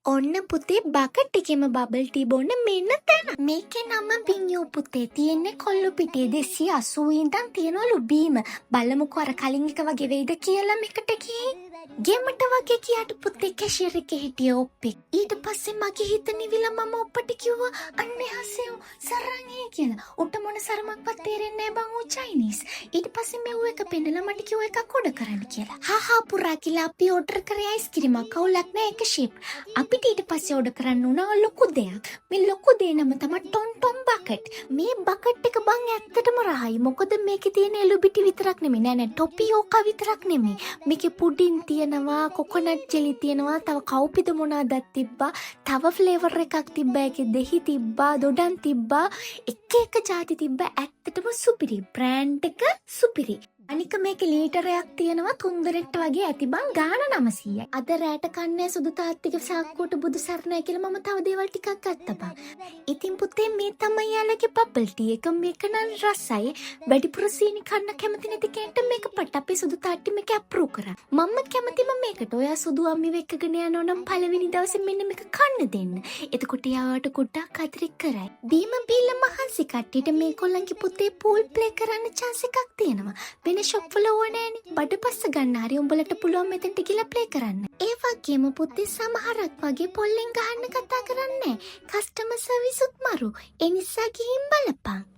ඔන්න පුතේ bucket එකෙම bubble T බොන්න මෙන්න තැන. මේකේ නම බින්යෝ පුතේ තියෙන්නේ කොල්ලු පිටියේ 280 ඉඳන් තියනවලු බීම. බලමුකෝ අර කලින් එක වගේ වෙයිද කියලා මේකට ගිහින්. ගෙමට වගේ කියාට පුතේ කැෂියර් එකේ හිටිය ඔප්පෙක්. ඊට පස්සේ මගේ හිත නිවිලා මම ඔප්පට කිව්වා අන්නේ හසෙව් සරංගේ කියලා. උට මොන සරමක්වත් තේරෙන්නේ නැහැ බං ඌ චයිනීස්. ඊට පස්සේ මෙව් එක පෙන්නලා මට කිව්වා එකක් ඔඩර් කරන්න කියලා. හා පුරා කියලා අපි ඔඩර් කරේ අයිස්ක්‍රීමක්. කවුලක් නැහැ එක ෂේප්. අපිට ඊට පස්සේ ඔඩර් කරන්න උනා ලොකු දෙයක්. මේ ලොකු දේ නම තමයි ටොන්ටොන් බකට්. මේ බකට් එක බං ඇත්තටම රහයි. මොකද මේකේ තියෙන එළුබිටි විතරක් නෙමෙයි. නෑ ටොපියෝකා විතරක් නෙමෙයි. මේකේ පුඩින් තියෙනවා, කොකොනට් ජෙලි තියෙනවා, තව කව්පිද මොනවාදක් තිබ්බා. තව ෆ්ලේවර් එකක් තිබ්බා. ඒකේ දෙහි තිබ්බා, දොඩම් තිබ්බා. එක જાති තිබ්බා. ඇත්තටම සුපිරි. බ්‍රෑන්ඩ් එක සුපිරි. අනික මේක ලීටරයක් තියෙනවා 3 දෙනෙක්ට වගේ ඇති බං ගාන 900යි. අද රැට කන්නේ සුදු තාත්තික සාක්කුවට බුදු සරණයි කියලා මම තව දේවල් ටිකක් ගත්තා බං. ඉතින් පුතේ මේ තමයි යාළගේ බබල් ටී එක. මේක නම් රසයි. වැඩිපුර සීනි කන්න කැමති නැති කෙනෙක්ට මේක පට අපේ සුදු තාත්ති මේක අප්‍රූව් කරා. මම කැමතිම මේකට. ඔයා සුදු අම්මි වෙක්කගෙන යනවා නම් පළවෙනි දවසේ මෙන්න මේක කන්න දෙන්න. එතකොට යාවට කුට්ටක් අතරෙක් කරයි. බීම බීල මහන්සි කට්ටියට මේගොල්ලන්ගේ පුතේ පූල් ප්ලේ කරන්න chance එකක් තියෙනවා. වෙන ෂොප් වල ඕනෑනේ. බඩපස්ස ගන්න හරි උඹලට පුළුවන් මෙතෙන්ට ගිහලා ප්ලේ කරන්න. ඒ වගේම පුතේ සමහරක් වගේ පොල්ලෙන් ගහන්න කතා කරන්නේ. කස්ටමර් සර්විස් උත් මරු. ඒ නිසා ගිහින් බලපන්.